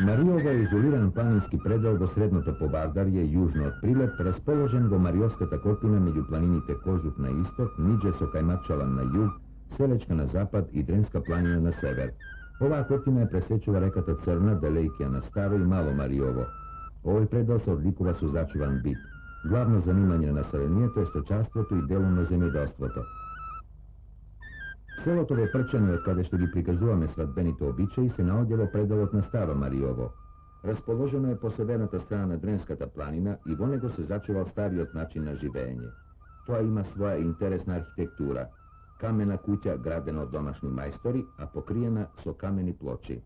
Marijovo je izoliran planinski predel do Srednjoto Pobardarje, južno od Prilep, raspoložen do Marijovskata kotlina među planinite Kožut na istok, Niđe Sokajmačalan na jug, Selečka na zapad i Drenska planina na sever. Ova kotlina je presečuva rekata Crna, Delejkija na staro i Malo Marijovo. Ovaj predel se odlikova su začuvan bit. Glavno zanimanje naseljenije to je stočarstvoto i delovno zemljodelstvoto. Selotove prčanje, od kada što gi prikažuvame svadbenito običaji, se naodjelo predalot na staro Marijovo. Raspoloženo je po severnata strana Drenskata planina i vonego se začuval starijot način na živenje. To ima svoja interesna arhitektura. Kamena kuća gradena od domašni majstori, a pokrijena so kameni ploči.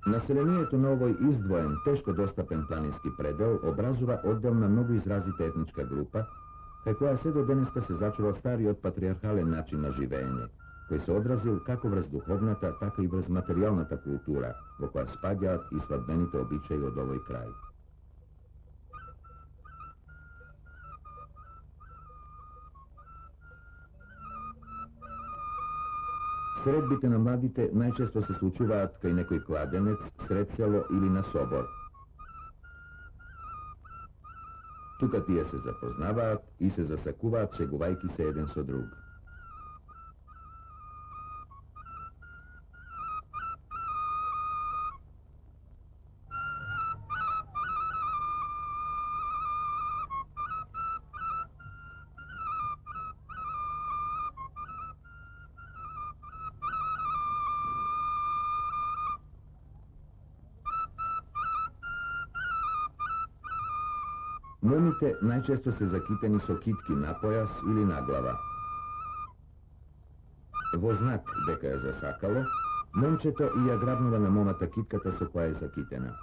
Naseljenijetu na ovoj izdvojen, teško dostapen planinski predel obrazuva oddelna mnogo izrazita etnička grupa, koja sve do deneska se začuva stari od patrijarhalen način na živenje, koji se odrazil kako vrz duhovnata, tako i vrz materijalnata kultura, u koja spadja i svadbenite običaje od ovoj kraj. Sredbite na mladite najčesto se slučuvaat kaj nekoj kladenec, sred selo ili na sobor. Tuka tije se zapoznavaat i se zasakuvaat šeguvajki se jedan so drug. Momite najčesto se zakiteni so kitki na pojas ili na glava. Vo znak deka je zasakalo, momčeto i agrabnovana momata kitkata so koja je zakitena.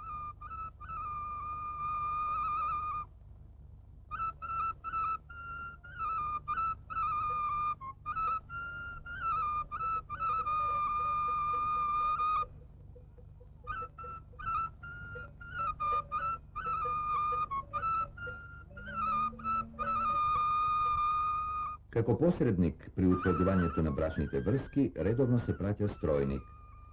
Kako posrednik pri utvrđivanju na bračnite vrski, redovno se praća strojnik.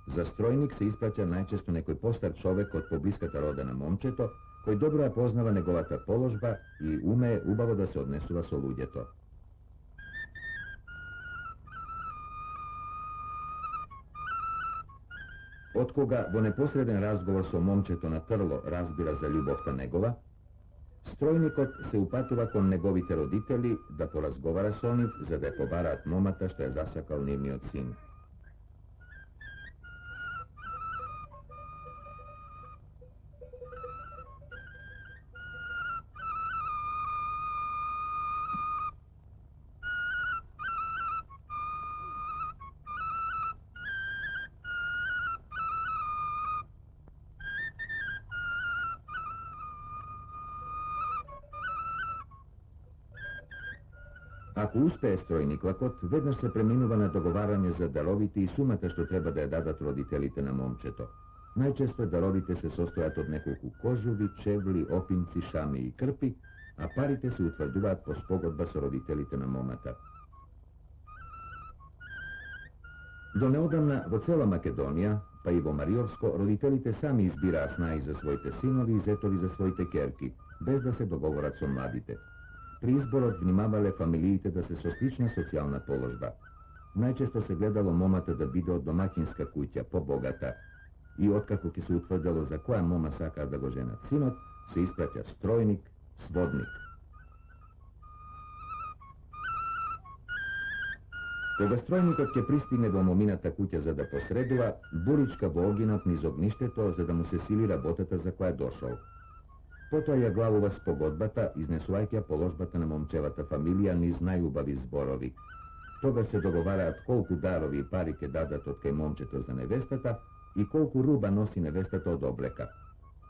Za strojnik se ispraća najčesto nekoj postar čovek od pobliskata roda na momčeto, koji dobro poznava negovata položba i ume ubavo da se odnesuva so ludjeto. Od koga vo neposreden razgovor so momčeto na trlo razbira za ljubovta negova, strojnikot se upatuva kon negovite roditelji da porazgovara s onih za da je pobarat momata što je zasakal nivni od sin. Ako uspeje strojnik lakot, vedno se preminuva na dogovaranje za daroviti i sumata što treba da je dadat roditelite na momčeto. Najčesto darovite se sostojat od nekoliko kožuvi, čevli, opinci, šami i krpi, a parite se utvrduvat po spogodba sa roditelite na momata. Do neodavna, vo cela Makedonija, pa i vo Marijovsko, roditelite sami izbira snaji za svojte sinovi i zetovi za svojte kerki, bez da se dogovorat so mladite. Pri izboru vnimavale familijite da se so slična socijalna položba. Najčesto se gledalo momata da bide od domaćinska kuća, pobogata, i otkako ki se utvrdilo za koja moma saka da go žena sinot, se ispraća strojnik, svodnik. Koga strojnikot će pristigne do mominata kuća za da posreduva, burička voginat niz ogništeto za da mu se silira botata za koja je došao. Poto je glavova spogodbata, iznesuvajkja položbata na momčevata familija niz najubavi zborovi. Toga se dogovara kolku darovi i parike dadat od kaj momčeto za nevestata i kolku ruba nosi nevestata od obleka.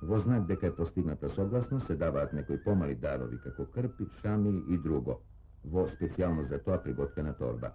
Vo znak deka je postignata soglasno se davat nekoj pomali darovi kako krpi, šami i drugo. Vo specijalno za to prigotvena torba.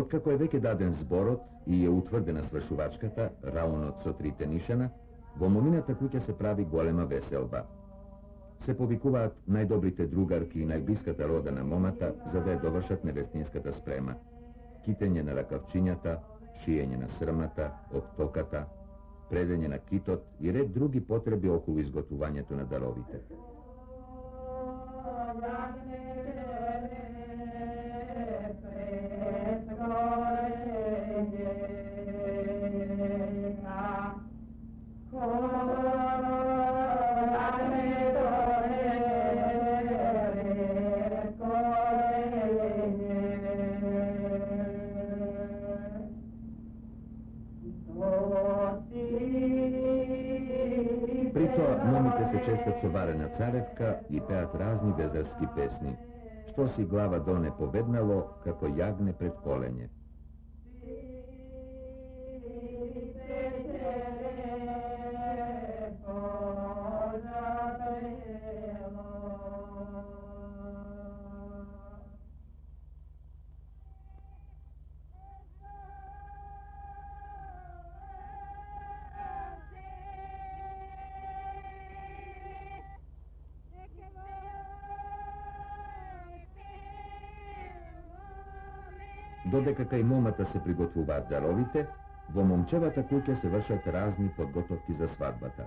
Откако е веќе даден зборот и е утврдена свршувачката, раунот со трите нишана, во момината куќа се прави голема веселба. Се повикуваат најдобрите другарки и најблиската рода на момата за да ја довршат невестинската спрема. Китење на ракавчињата, шиење на срмата, оптоката, предење на китот и ред други потреби околу изготвувањето на даровите. Притоа момите се честат со варена царевка и пеат разни везарски песни. Што си глава доне победнало, како јагне пред колење. Додека кај момата се приготвуваат даровите, во момчевата куќа се вршат разни подготовки за свадбата.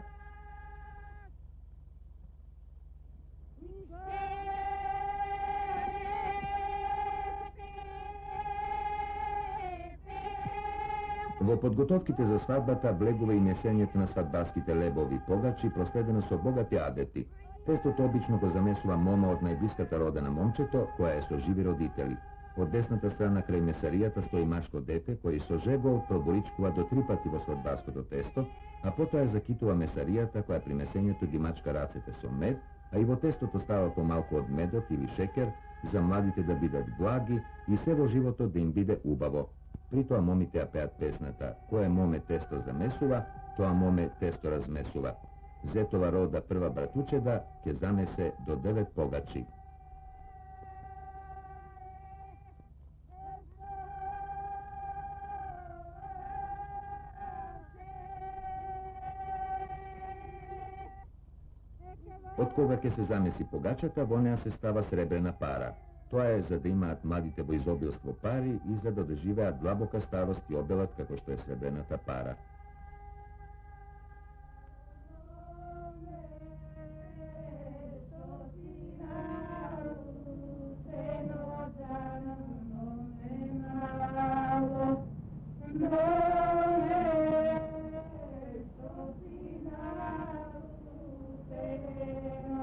Во подготовките за свадбата влегува и месењето на свадбарските лебови погачи, проследено со богати адети. Тестото обично го замесува мома од најблиската рода на момчето, која е со живи родители. Од десната страна крај месаријата стои машко дете, кој со жегол проборичкува до 3 пати во свадбарското тесто, а потоа закитува месаријата која при месењето ги мачка рацете со мед, а и во тестото става помалку од медот или шекер, за младите да бидат благи и се во животот да им биде убаво. Притоа момите ја пеат песната "Кое моме тесто замесува, тоа моме тесто размесува". Зетова рода прва братучеда ќе замесе до 9 погачи. Од кога ќе се замеси погачата, во неа се става сребрена пара. Тоа е за да имаат младите во изобилство пари и за да доживеат длабока старост и обелат како што е сребрената пара.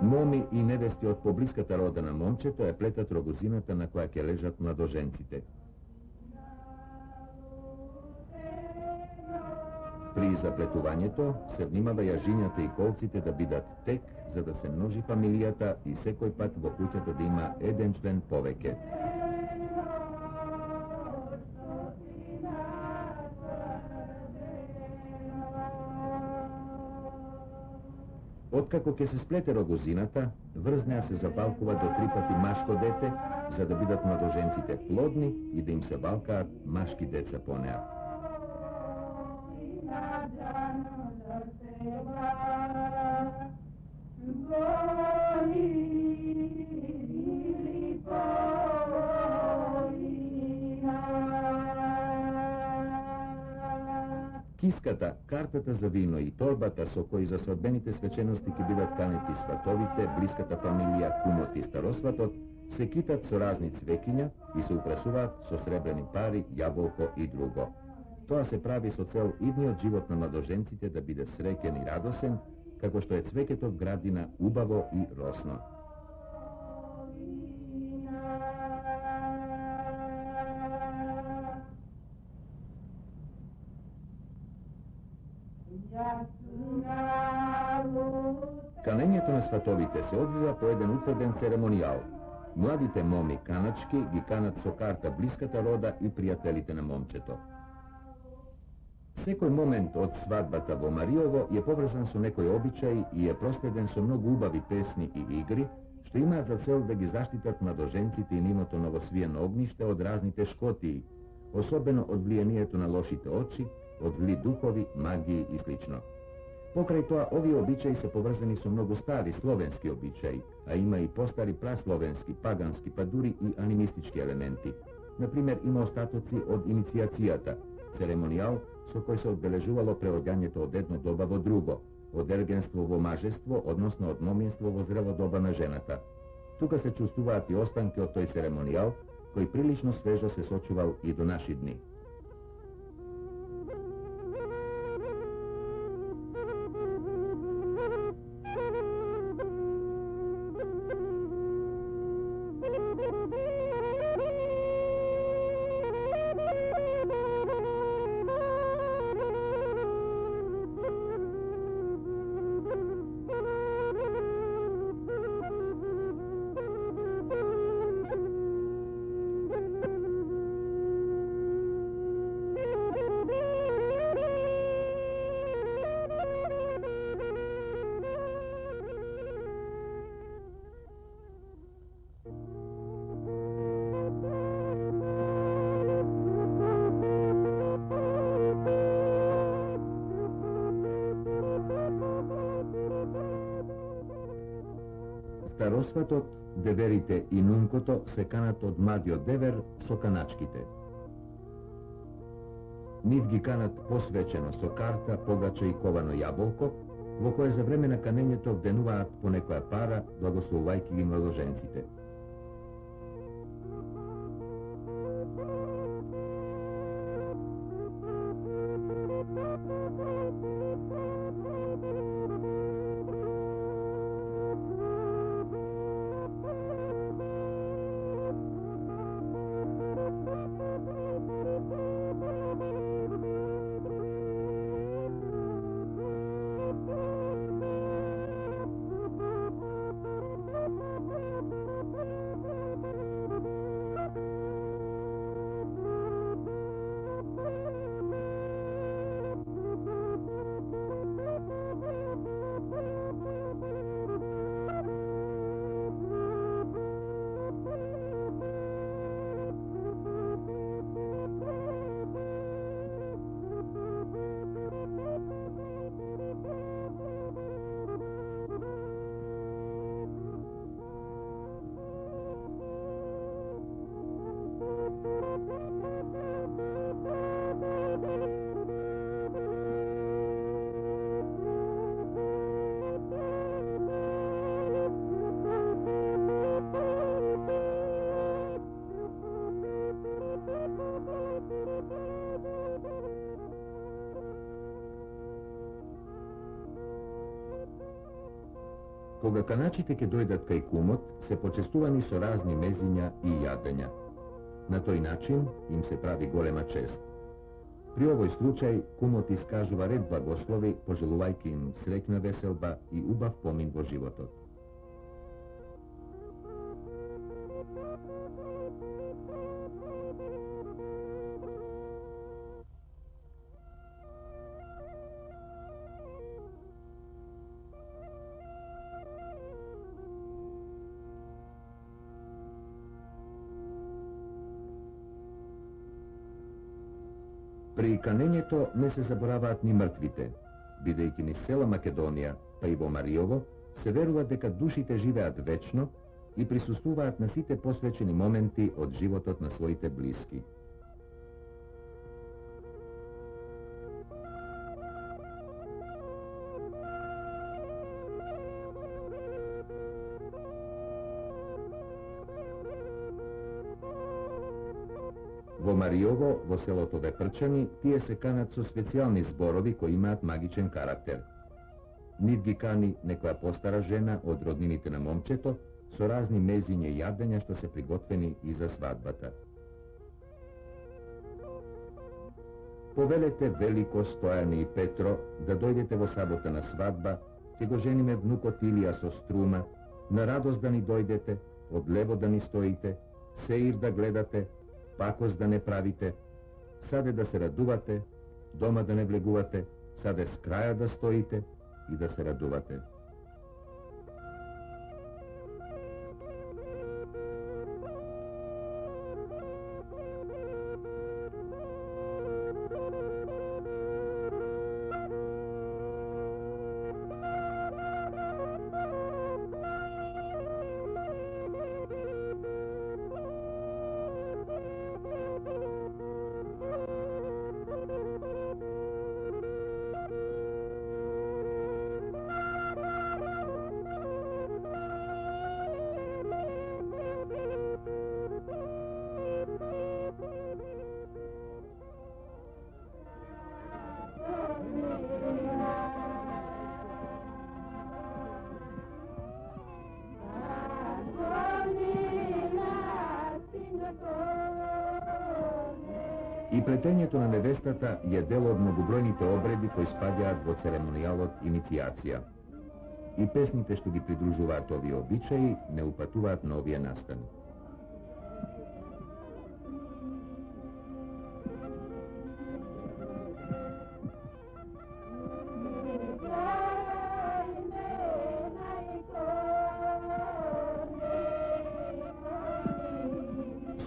Моми и невести од поблиската рода на момчето ја плетат рогозината на која ќе лежат младоженците. При заплетувањето се внимава јажињата и колците да бидат тек, за да се множи фамилијата и секој пат во куќата да има еден член повеќе. Откако ќе се сплете рогозината, врз неа се завалкува до 3 пати машко дете, за да бидат младоженците плодни и да им се валкаат машки деца по неа. Киската, картата за вино и торбата со кои за свадбените свечености ќе бидат канети сватовите, блиската фамилија, кумот и старосватот, се китат со разни цвекиња и се украсуваат со сребрени пари, јаболко и друго. Тоа се прави со цел идниот живот на младоженците да биде среќен и радосен, како што е цвеќето од градина убаво и росно. Канењето на сватовите се одвива по еден утврден церемонијал. Младите моми каначки ги канат со карта блиската рода и пријателите на момчето. Секој момент од свадбата во Мариово е поврзан со некој обичај и е проследен со многу убави песни и игри, што имаат за цел да ги заштитат младоженците и нивното новосвиено огниште од разните шкотии, особено од влијанието на лошите очи, од зли духови, магии и слично. Покрај тоа, овие обичаи се поврзани со многу стари словенски обичаи, а има и постари прасловенски, пагански, па дури и анимистички елементи. Например, има остатоци од иницијацијата, церемонијал со кој се одбележувало преоѓањето од едно доба во друго, од ергенство во мажество, односно од моминство во зрело доба на жената. Тука се чувствуваат и останки од тој церемонијал, кој прилично свежо се сочувал и до наши дни. Старосватот, деверите и нункото се канат од младиот девер со каначките. Нив ги канат посвечено со карта, погача и ковано јаболко, во кое за време на канењето вденуваат по некоја пара, благословувајќи ги младоженците. Кога каначите ќе дојдат кај кумот, се почестувани со разни мезиња и јадења. На тој начин им се прави голема чест. При овој случај, кумот искажува ред благослови, пожелувајќи им среќна веселба и убав помин во животот. При канењето не се забораваат ни мртвите, бидејќи низ цела Македонија, па и во Мариово, се верува дека душите живеат вечно и присуствуваат на сите посвечени моменти од животот на своите блиски. Во Мариово, во селото Вепрчани, тие се канат со специјални зборови кои имаат магичен карактер. Нив ги кани некоја постара жена од роднините на момчето со разни мезиња и јадења што се приготвени и за свадбата. Повелете Велико, Стојане и Петро да дојдете во сабота на свадба, ќе го жениме внукот Илија со Струма, на радост да ни дојдете, од лево да ни стоите, сеир да гледате, пакост да не правите, саде да се радувате, дома да не влегувате, саде с краја да стоите и да се радувате. И плетењето на невестата е дел од многобројните обреди кои спаѓаат во церемонијалот иницијација. И песните што ги придружуваат овие обичаи не упатуваат на овие настани.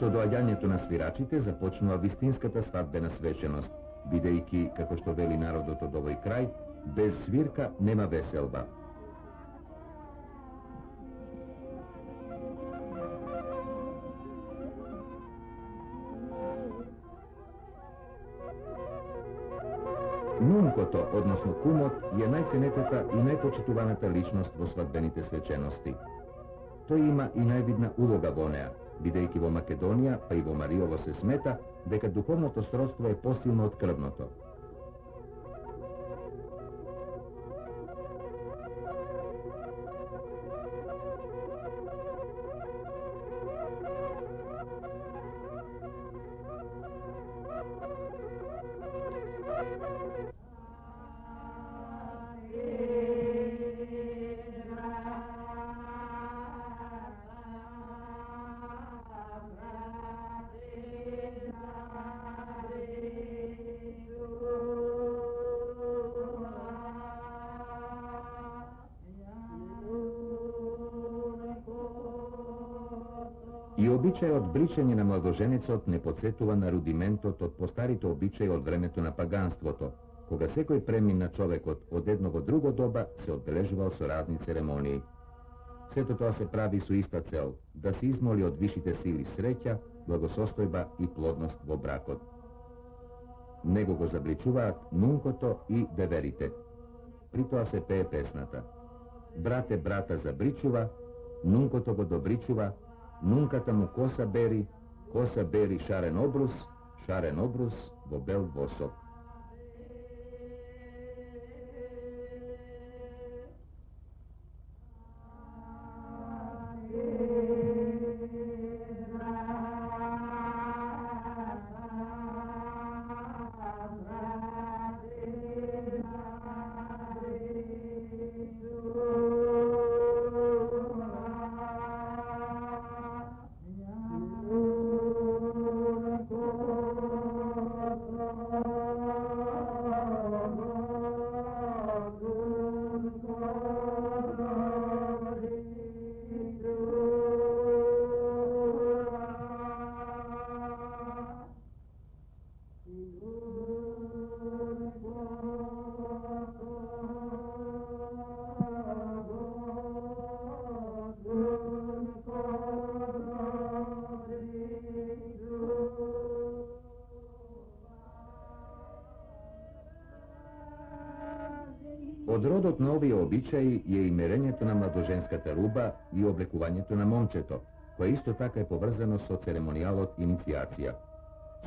Со доаѓањето на свирачите започнува вистинската свадбена свеченост, бидејќи, како што вели народот од овој крај, без свирка нема веселба. Нункото, односно кумот, е најценетата и најпочитуваната личност во свадбените свечености. Тој има и највидна улога во неа, бидејќи во Македонија, па и во Мариово се смета дека духовното сродство е посилно од крвното. И обичајот бричење на младоженецот не подсетува на рудиментот од постарите обичаи од времето на паганството, кога секој премин на човекот од едно во друго доба се одбележувал со разни церемонии. Сето тоа се прави со иста цел, да се измоли од вишите сили среќа, благосостојба и плодност во бракот. Него го забричуваат нункото и деверите. При тоа се пее песната. Брате брата забричува, нункото го добричува, нунката му коса бери шарен обрус во бел восок. Од родот на овие обичаи е и мерењето на младоженската руба и облекувањето на момчето, кое исто така е поврзано со церемонијалот иницијација.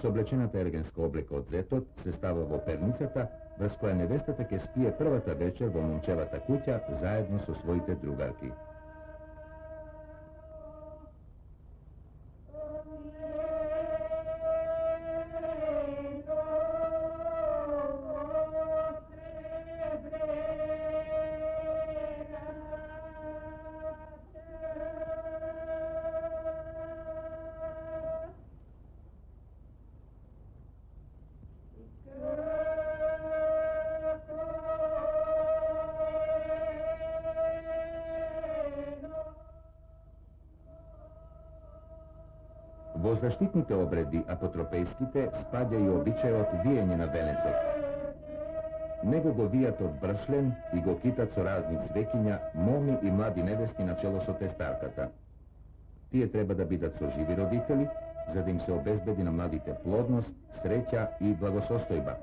Соблечената елегантска облека од зетот се става во перницата, врз која невестата ќе спие првата вечер во момчевата куќа заедно со своите другарки. Во заштитните обреди, апотропејските, спаѓа и обичајот виење на венецот. Него го вијат од бршлен и го китат со разни цвеќиња, моми и млади невести на чело со тестарката. Тие треба да бидат со живи родители, за да им се обезбеди на младите плодност, среќа и благосостојба.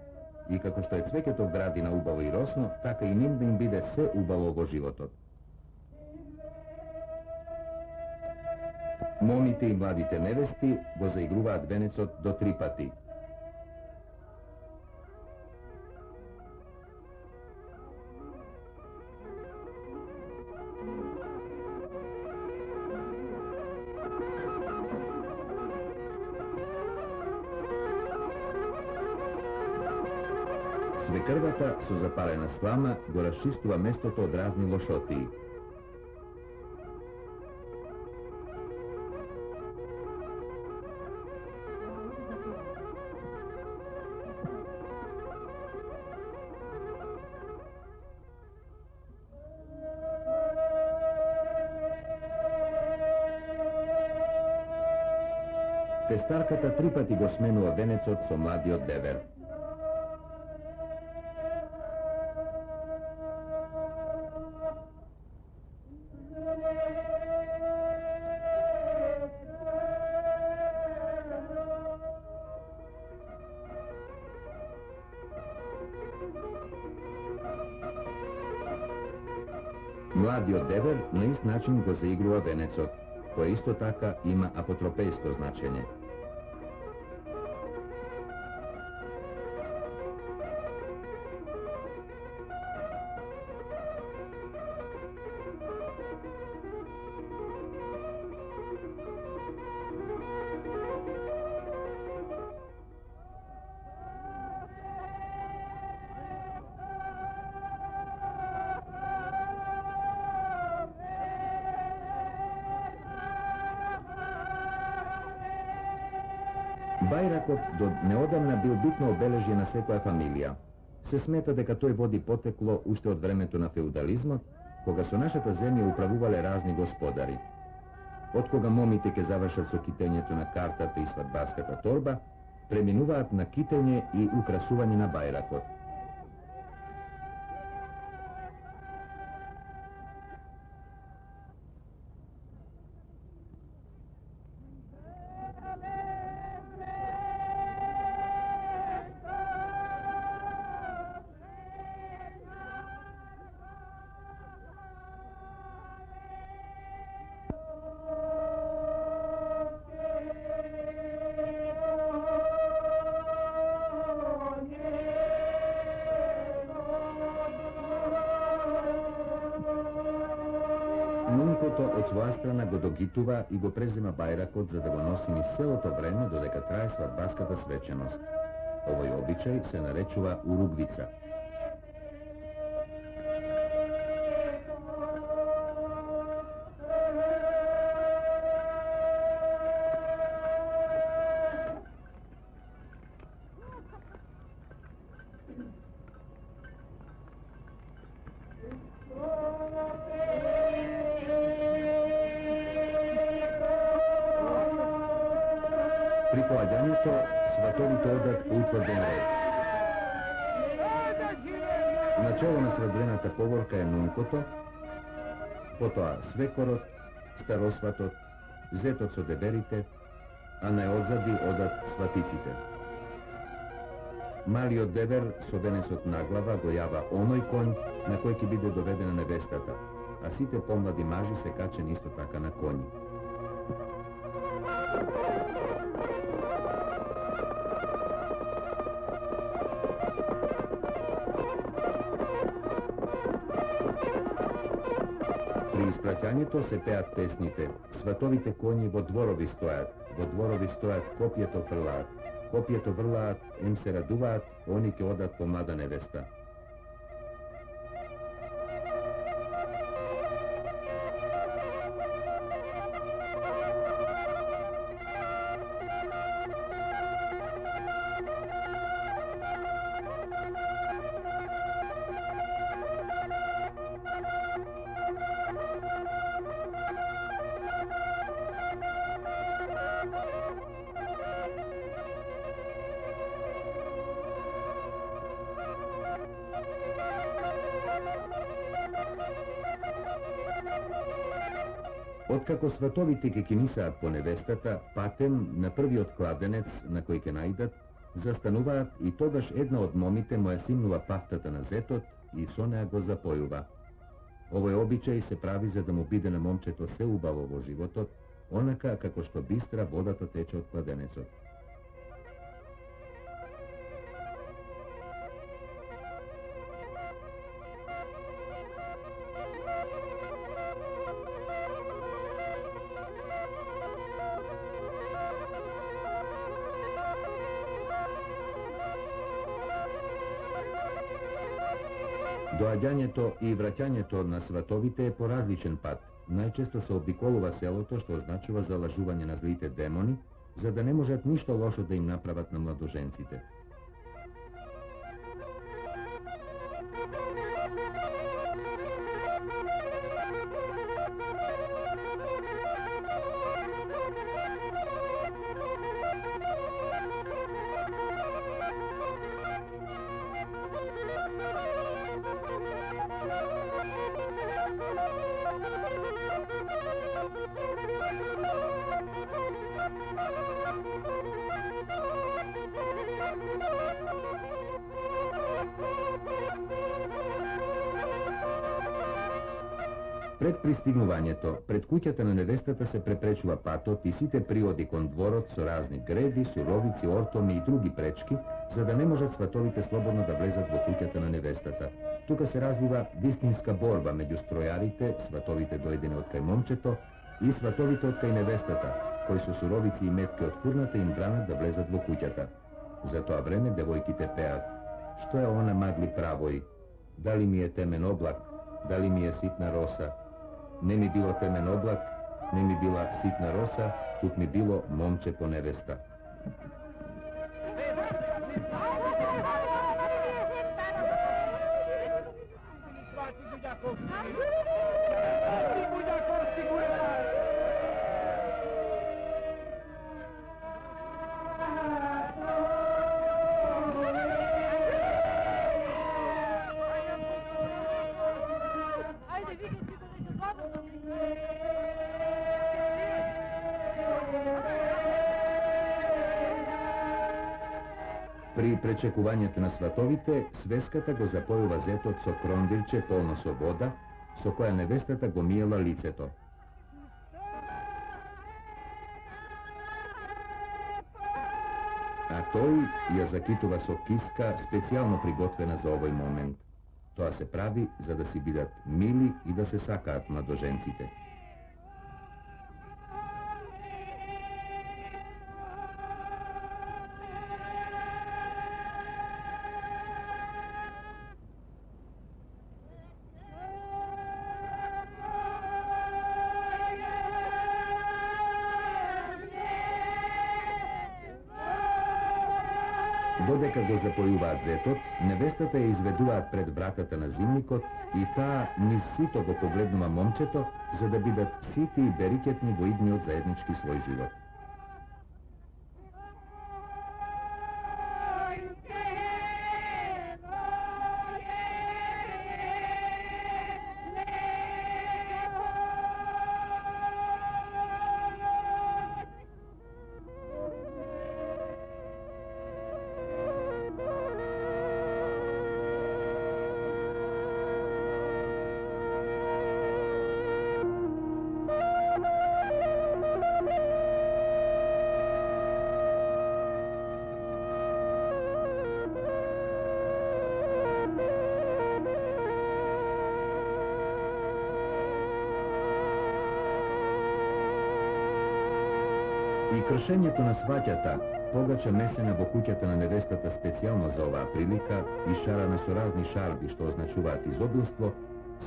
И како што е цвеќето в градина убаво и росно, така и ним да им биде се убаво во животот. Момите и младите невести го заигруваат венецот до 3 пати. Свекрвата со запалена слама го расчистува местото од разни лошотии. Тестарката 3 пати го сменува венецот со младиот девер. Младиот девер на ист начин го заигрува венецот, кој исто така има апотропејско значење. Бајракот до неодамна бил битно обележје на секоја фамилија. Се смета дека тој води потекло уште од времето на феудализмот, кога со нашата земја управувале разни господари. Од кога момите ќе завршат со китењето на картата и свадбарската торба, преминуваат на китење и украсување на бајракот. Нункото од своја страна го догитува и го презема бајракот за да го носи низ целото време додека трае свадбарската свеченост. Овој обичај се наречува уругвица. При поаѓањето, сватовите одат по утврден ред. Начело на сребрената поворка е нункото, потоа свекорот, старосватот, зетот со деберите, а најодзади одат сватиците. Малиот девер со венецот на глава го јава оној конј на кој ќе биде доведена невестата, а сите помлади мажи се качени исто така на коњи. При испраќањето се пеат песните, сватовите коњи во дворови стојат, копието врлаат, им се радуваат, они ќе одат по млада невеста. Откако сватовите ќе кинисаат по невестата, патем на првиот кладенец на кој ќе наидат, застануваат и тогаш една од момите му ја симнува пафтата на зетот и со неа го запојува. Овој обичај се прави за да му биде на момчето се убаво во животот, онака како што бистра водата тече од кладенецот. Doađanjeto i vraćanjeto na svatovite je porazličen pad. Najčesto se obikolova seloto, što označava zalažuvanje na zlite demoni, za da ne možet ništa lošo da im napravat na mladožencite. Пред пристигнувањето, пред куќата на невестата се препречува патот и сите приоди кон дворот со разни греди, суровици, ортоми и други пречки, за да не можат сватовите слободно да влезат во куќата на невестата. Тука се развива вистинска борба меѓу стројарите, сватовите дојдени од кај момчето, и сватовите од кај невестата, кои со суровици и метки од курната им бранат да влезат во куќата. За тоа време девојките пеат: "Што е она магли правој? Дали ми е темен облак? Дали ми е ситна роса? Не ми било темен облак, не ми била ситна роса, тук ми било момче по невеста." При пречекувањето на сватовите, свеската го запојува зетот со крондирче полно со вода, со која невестата го миела лицето. А тој ја закитува со киска, специјално приготвена за овој момент. Тоа се прави за да си бидат мили и да се сакаат младоженците. Додека го запојуваат зетот, невестата ја изведуваат пред вратата на зимникот и таа низ сито го погледнува момчето, за да бидат сити и берикетни во идниот заеднички свој живот. И кршењето на сваќата, погача месена во куќата на невестата специјално за оваа прилика и шарана со разни шарби што означуваат изобилство,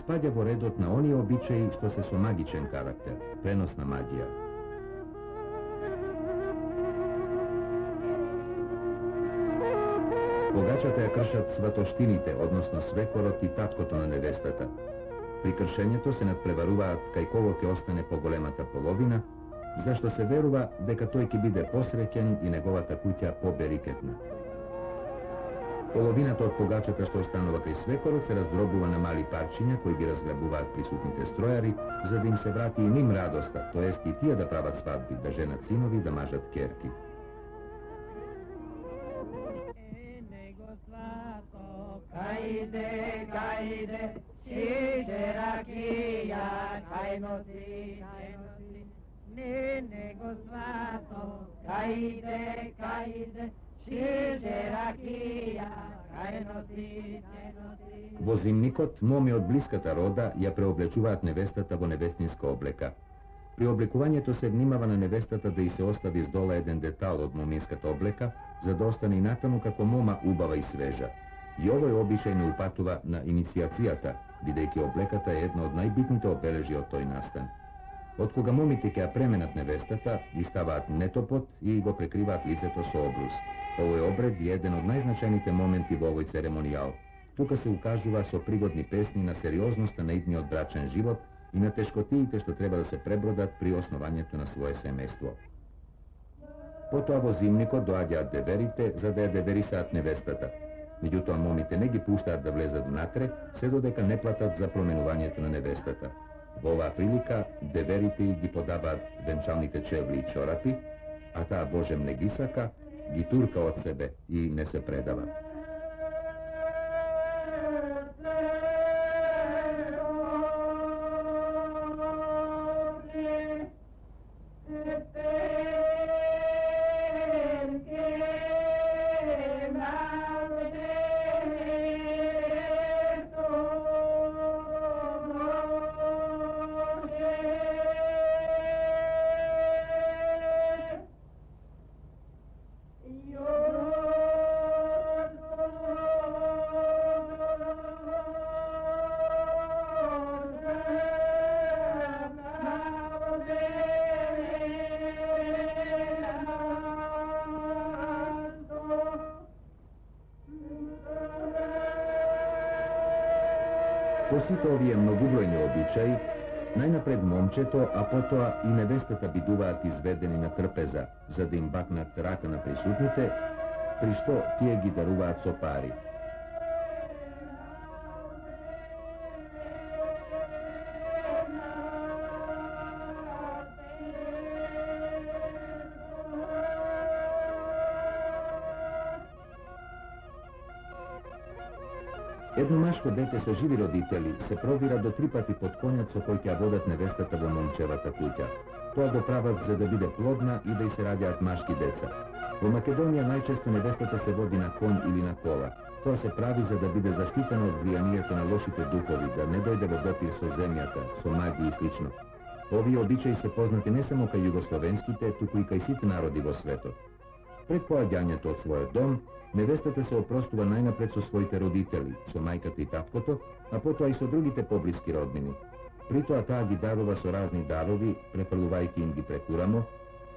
спаѓа во редот на оние обичаи што се со магичен карактер, преносна магија. Погачата ја кршат сватоштините, односно свекорот и таткото на невестата. При кршењето се надпреваруваат кај кого ќе остане поголемата половина, зашто се верува дека тој ќе биде посреќен и неговата куќа поберикетна. Половината од погачата што останува кај свекорот се раздробува на мали парчиња кои ги разглебуваат присутните стројари, за да им се врати и ним радоста, тоест и тие да прават свадби, да женат синови, да мажат керки. Кајде, кајде, сиđe rakija, kaj nosi, ne nego svato, kajde, kajde, siđe rakija, kaj nosi. Во зимникот, моми од блиската рода ја преоблечуваат невестата во невестинска облека. При облекувањето се внимава на невестата да и се остави здола еден детал од моминската облека, за да остане и натаму како мома убава и свежа. I ovoj običaj ne upatува на иницијацијата, бидејќи облеката е едно од најбитните обележи од тој настан. Од кога момите ќе ја пременат невестата, ги ставаат нетопот и го прекриваат лицето со облуз. Овој обред е еден од најзначајните моменти во овој церемонијал. Тука се укажува со пригодни песни на сериозноста на идниот брачен живот и на тешкотиите што треба да се пребродат при основањето на свое семејство. Потоа во зимникот доаѓаат деверите за да ја деверисаат невестата. Меѓутоа момите не ги пуштаат да влезат внатре, се додека не платат за променувањето на невестата. Во оваа прилика деверите ги подаваат венчалните чевли и чорапи, а таа Божем не ги сака, ги турка од себе и не се предава. По сите овие многубројни обичаи, најнапред момчето, а потоа и невестата бидуваат изведени на трпеза, за да им бакнат рака на присутните, при што тие ги даруваат со пари. Едно машко дете со живи родители се пробира до 3 пати под конјот со кој ќе водат невестата во момчевата куќа. Тоа го прават за да биде плодна и да й се раѓаат машки деца. Во Македонија најчесто невестата се води на конј или на кола. Тоа се прави за да биде заштитена од влијанието на лошите духови, да не дојде во допир со земјата, со магија и слично. Овие обичаи се познати не само кај југословенските, туку и кај сите народи во светот. Пред поаѓањето од својот дом, невестата се опростува најнапред со своите родители, со мајката и таткото, а потоа и со другите поблиски роднини. При тоа таа ги дарува со разни дарови, префрлувајќи им ги преку рамо,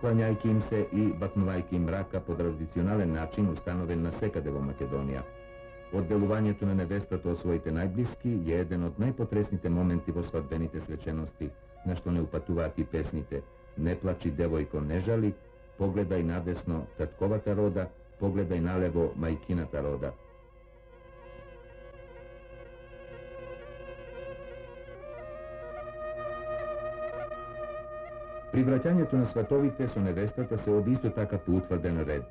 клањајќи им се и бакнувајќи им рака по традиционален начин установен насекаде во Македонија. Одделувањето на невестата од своите најблиски е еден од најпотресните моменти во свадбените свечености, на што не упатуваат и песните "Не плачи, девојко, не жали", "Погледај надесно, татковата рода", "Погледај налево, мајкината рода". При враќањето на сватовите со невестата се оди исто така по утврден ред.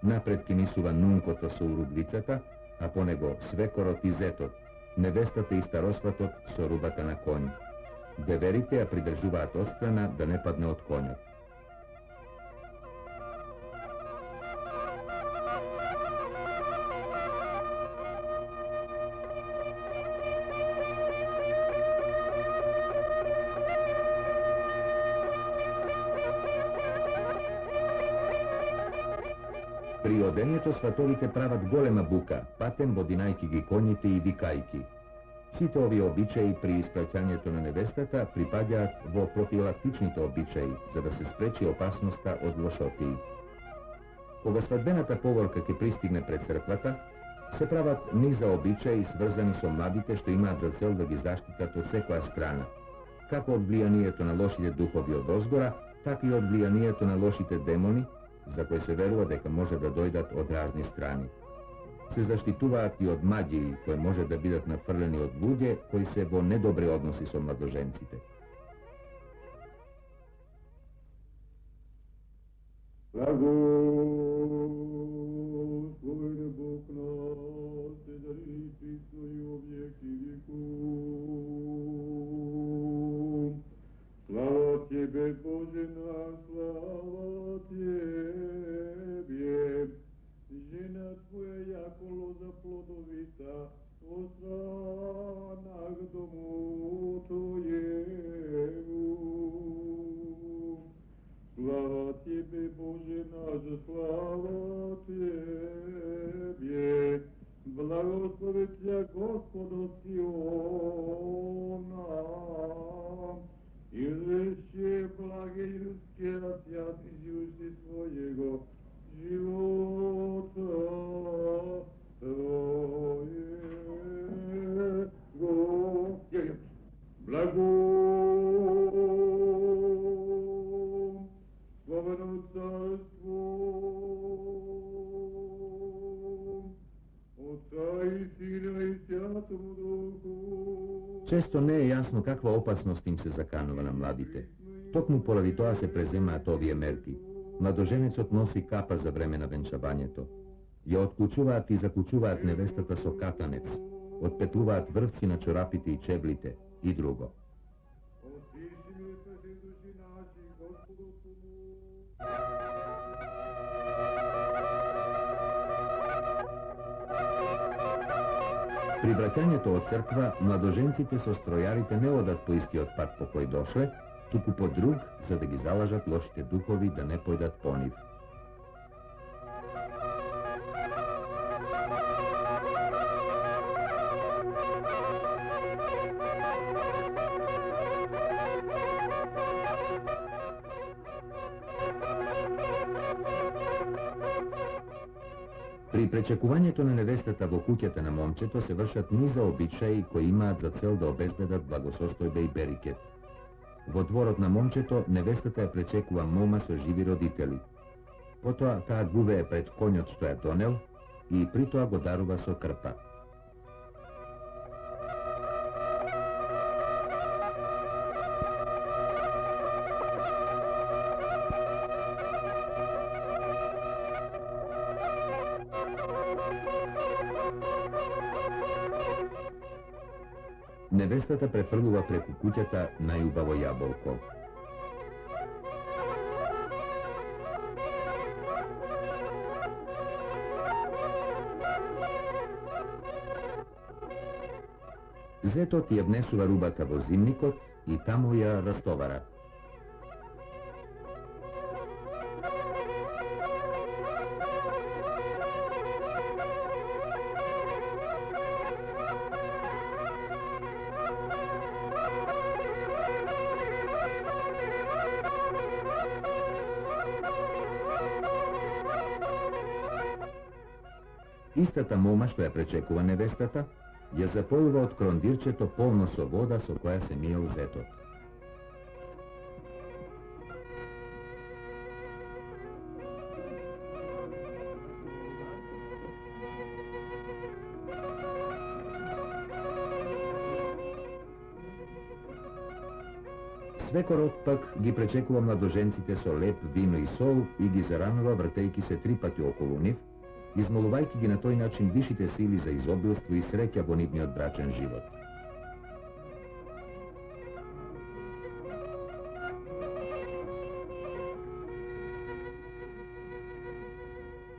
Напред ки нисува нункото со урудвицата, а по него свекорот и зетот, невестата и старосватот со рубата на конј. Деверите ја придржуваат отстрана да не падне од конјот. При одењето сватовите прават голема бука, патем водинајки ги коњите и викајки. Сите овие обичаи при испраќањето на невестата припаѓаат во профилактичните обичаи, за да се спречи опасноста од лошотии. Кога свадбената поворка ќе пристигне пред црквата, се прават низ обичаи сврзани со младите што имаат за цел да ги заштитат од секоја страна, како од влијанието на лошите духови од озгора, така и од влијанието на лошите демони, за кои се верува дека може да дојдат од разни страни. Се заштитуваат и од магии, кои може да бидат нафрлени од луѓе кои се во недобри односи со младоженците. Слава Тебе, Боже наш, слава Тебе. Жена Твоја јако лоза плодовита, останах дому Твојему. Слава Тебе, Боже наш, слава Тебе. Благослови Благом, Славено царство, Отца и Сина и Святому Духу. Često ne je jasno kakva opasnost im se zakanува na mladите. Токму поради тоа се преземаат овие мерки. Младоженецот носи капа за време на венчавањето. Ја откучуваат и закучуваат невестата со катанец. Отпетлуваат врвци на чорапите и чеблите и друго. Отиши ми спаси души наши, Господу Твому. При враќањето од црква, младоженците со стројарите не одат по истиот пат по кој дошле, туку по друг, за да ги залажат лошите духови да не појдат по нив. При пречекувањето на невестата во куќата на момчето се вршат низа обичаи кои имаат за цел да обезбедат благосостојба и берикет. Во дворот на момчето невестата ја пречекува мома со живи родители. Потоа таа гувее пред конјот што ја донел и притоа го дарува со крпа. Невестата префрлува преку куќата најубаво јаболко. Зетот ја внесува рубата во зимникот и таму ја растовара. Истата мома што ја пречекува невестата, ја запојува од крондирчето полно со вода со која се миел зетот. Свекорот пак ги пречекува младоженците со леп, вино и сол и ги заранува вртејки се 3 пати околу нив, измолувајќи ги на тој начин вишите сили за изобилство и среќа во нивниот брачен живот.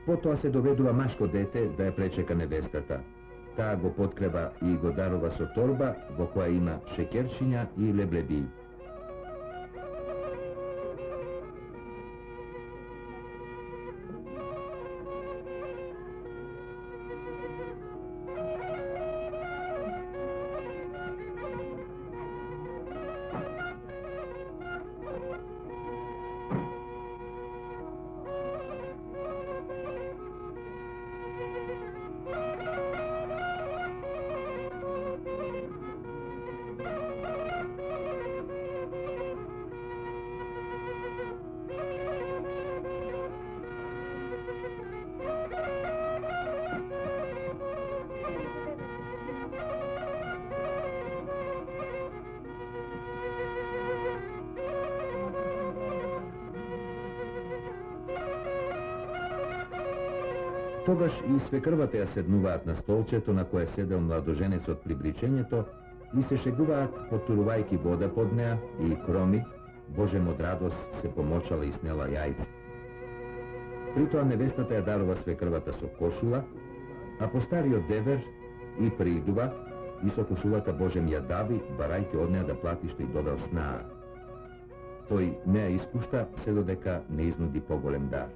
Потоа се доведува машко дете да ја пречека невестата. Таа го подкреба и го дарува со торба во која има шеќерчиња и леблеби. Тогаш и свекрвата ја седнуваат на столчето на кое седел младоженецот при бричењето и се шегуваат потурувајќи вода под неа и кромит, Божем од радост се помочала и снела јајце. Притоа невестата ја дарува свекрвата со кошула, а постариот девер и приидува и со кошулата Божем ја дави, барајќи од неа да плати што и довел снаа. Тој не ја испушта се додека не изнуди поголем дар.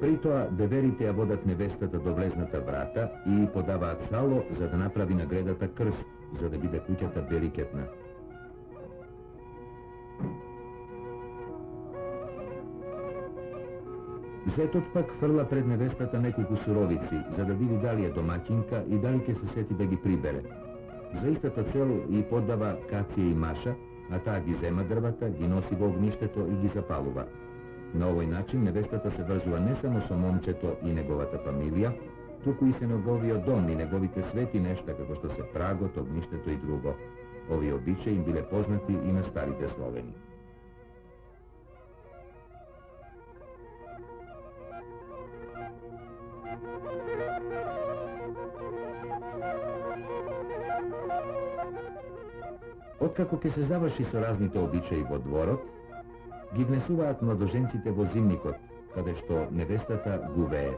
При тоа деверите ја водат невестата до влезната врата и подаваат сало за да направи на гредата крст, за да биде куќата берикетна. Зетот пак фрла пред невестата неколку суровици, за да види дали е домаќинка и дали ќе се сети да ги прибере. За истата цел и подава кација и маша, а таа ги зема дрвата, ги носи во огништето и ги запалува. На овој начин невестата се врзува не само со момчето и неговата фамилија, туку и се неговиот дом и неговите свети нешта, како што се прагот, огништето и друго. Овие обичаи им биле познати и на старите словени. Откако ќе се заврши со разните обичаи во дворот, ги внесуваат младоженците во зимникот, каде што невестата гувее.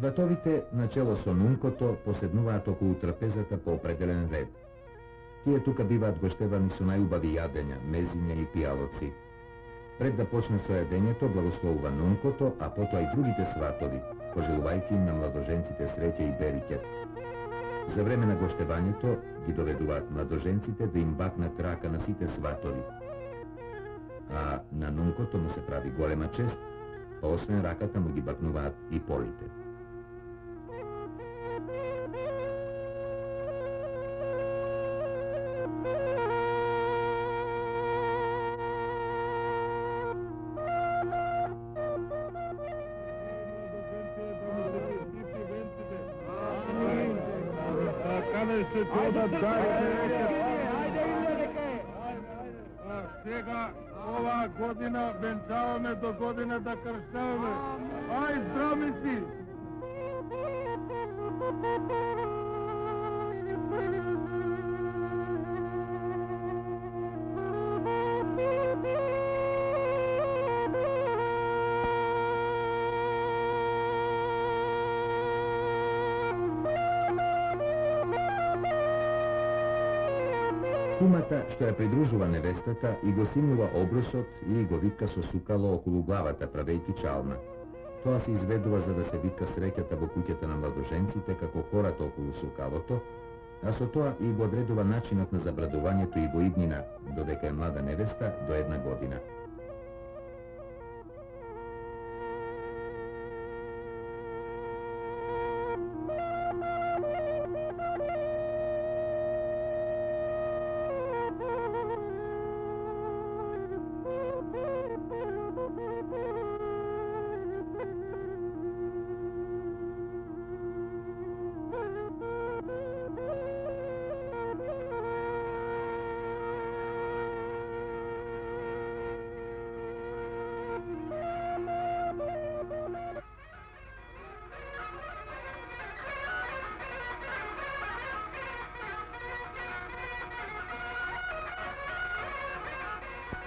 Сватовите, начело со нункото, поседнуваат околу трапезата по определен ред. Тие тука биваат гоштевани со најубави јадења, мезиња и пијалоци. Пред да почне со јадењето, благословува нункото, а потоа и другите сватови, пожелувајќи им на младоженците среќа и берикет. За време на гоштевањето ги доведуваат младоженците да им бакнат рака на сите сватови. А на нункото му се прави голема чест, па освен раката му ги бакнуваат и полите. Сега, ова година венчаваме до година да крштаваме. Ај, здрави си! Кумата, што ја придружува невестата, и го симнува обрусот и го витка со сукало околу главата, правејќи чалма. Тоа се изведува за да се витка среќата во куќата на младоженците како кората околу сукалото, а со тоа и го одредува начинот на забрадувањето и во иднина, додека е млада невеста до 1 година.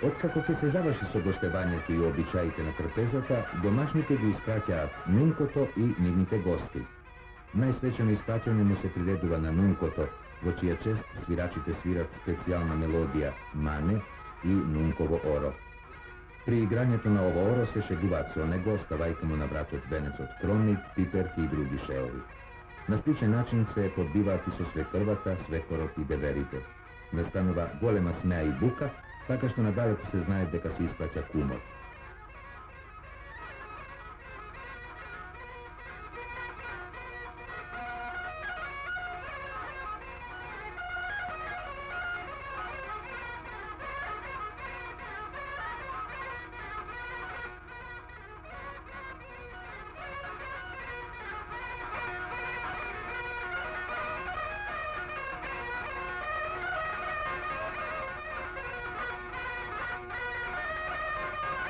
Откако ќе се заврши со гоштевањето и обичаите на трпезата, домашните ги испраќаат нункото и нивните гости. Најсвечено испраќање му се приредува на нункото, во чија чест свирачите свират специјална мелодија «Мане» и «Нунково оро». При играњето на ово оро се шегуваат со него, ставајќи му на вратот венец од кромник, пиперки и други шеови. На сличен начин се подбиваат и со свекрвата, свекорот и деверите. Настанува голема смеа и бука, така што надалеку се знае дека се испраќа кумот.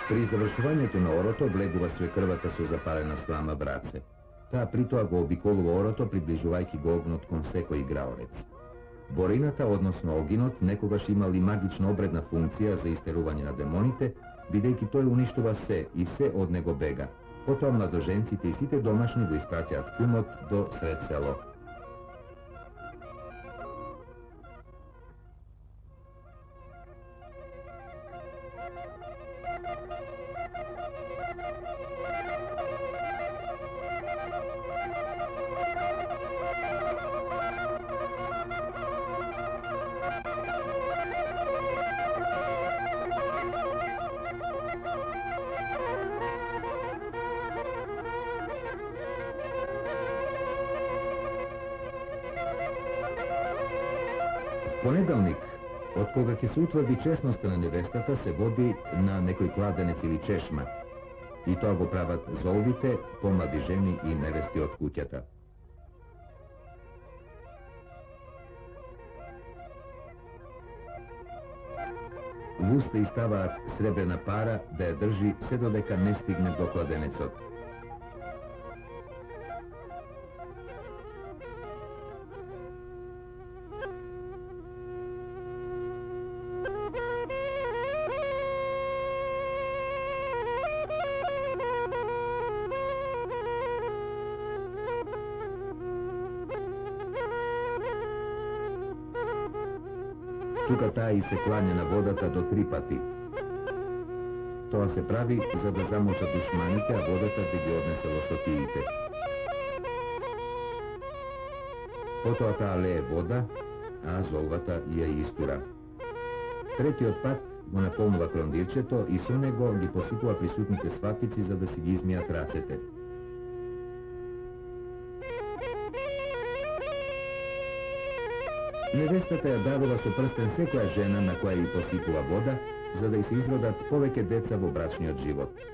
Pri завршувањето на орото влегува со крвата со запалена слама браце. Таа притоа го обиколува орото, приближувајќи го огнот кон секој играорец. Борината, односно огинот, некогаш имал и магична обредна функција за истерување на демоните, бидејќи тој уништува се и се од него бега. Потоа младоженците и сите домашни го испраќаат кумот до сред село. Понеделник, од кога ќе се утврди честноста на невестата, се води на некој кладенец или чешма. И тоа го прават золвите, помлади жени и невести од куќата. В уста и ставаат сребрена пара да ја држи се додека не стигне до кладенецот. Тука таа и се клања на водата до 3 пати. Тоа се прави за да замолчат душманите, а водата да ги однесе лошотиите. Потоа таа лее вода, а золвата ја истура. Третиот пат го наполнува крондирчето и со него ги посипува присутните сватици за да си ги измијат рацете. Невестата ја давува со прстен секоја жена на која ја посипува вода, за да ја се изродат повеќе деца во брачниот живот.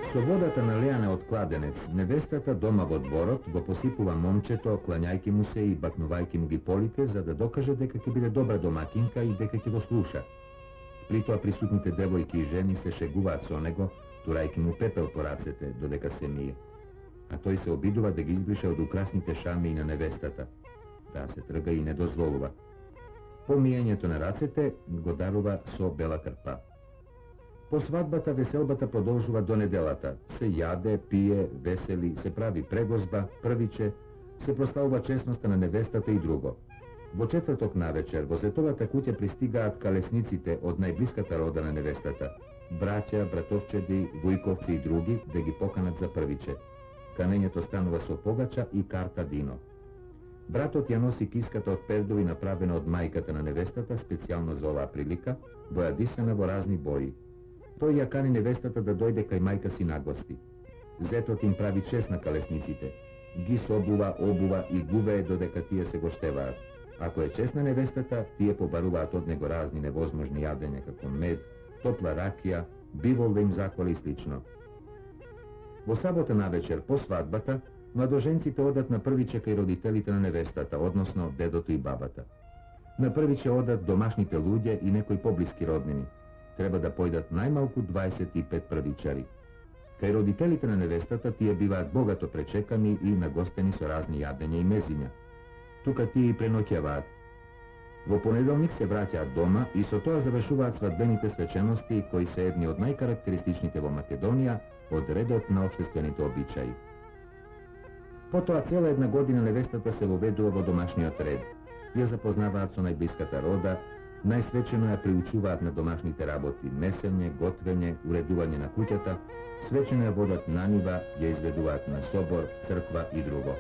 Со водата налеана од кладенец, невестата дома во дворот го посипува момчето, клањајќи му се и бакнувајќи му ги полите, за да докаже дека ќе биде добра домакинка и дека ќе го слуша. При тоа присутните девојки и жени се шегуваат со него, турајќи му пепел по рацете, додека се мие. А тој се обидува да ги избрише од украсните шами и на невестата. Таа се трга и не дозволува. По миењето на рацете го дарува со бела крпа. По свадбата веселбата продолжува до неделата. Се јаде, пие, весели, се прави прегозба, првиче, се прославува честноста на невестата и друго. Во четврток навечер во зетовата куќа пристигаат калесниците од најблиската рода на невестата. Браќа, братовчеди, вујковци и други да ги поканат за првиче. Канењето станува со погача и карта дино. Братот ја носи киската од пердови направена од мајката на невестата специјално за оваа прилика, бојадисана во разни бои. Тој ја кани невестата да дојде кај мајка си на гости. Зетот им прави чест на калесниците. Ги собува, обува и гувее додека тие се гоштеваат. Ако е чест на невестата, тие побаруваат од него разни невозможни јадења како мед, топла ракија, бивол да им заколи и слично. Во сабота навечер по свадбата, младоженците одат на првиче кај родителите на невестата, односно дедото и бабата. На првиче одат домашните луѓе и некои поблиски роднини. Треба да појдат најмалку 25 првичари. Кај родителите на невестата тие биваат богато пречекани и нагостени со разни јадења и мезиња. Тука тие и преноќеваат. Во понеделник се враќаат дома и со тоа завршуваат свадбените свечености кои се едни од најкарактеристичните во Македонија од редот на општествените обичаи. Потоа цела една година невестата се воведува во домашниот ред. Ја запознаваат со најблиската рода, најсвечено ја приучуваат на домашните работи, месење, готвење, уредување на куќата, свечено ја водат на нива, ја изведуваат на собор, црква и друго.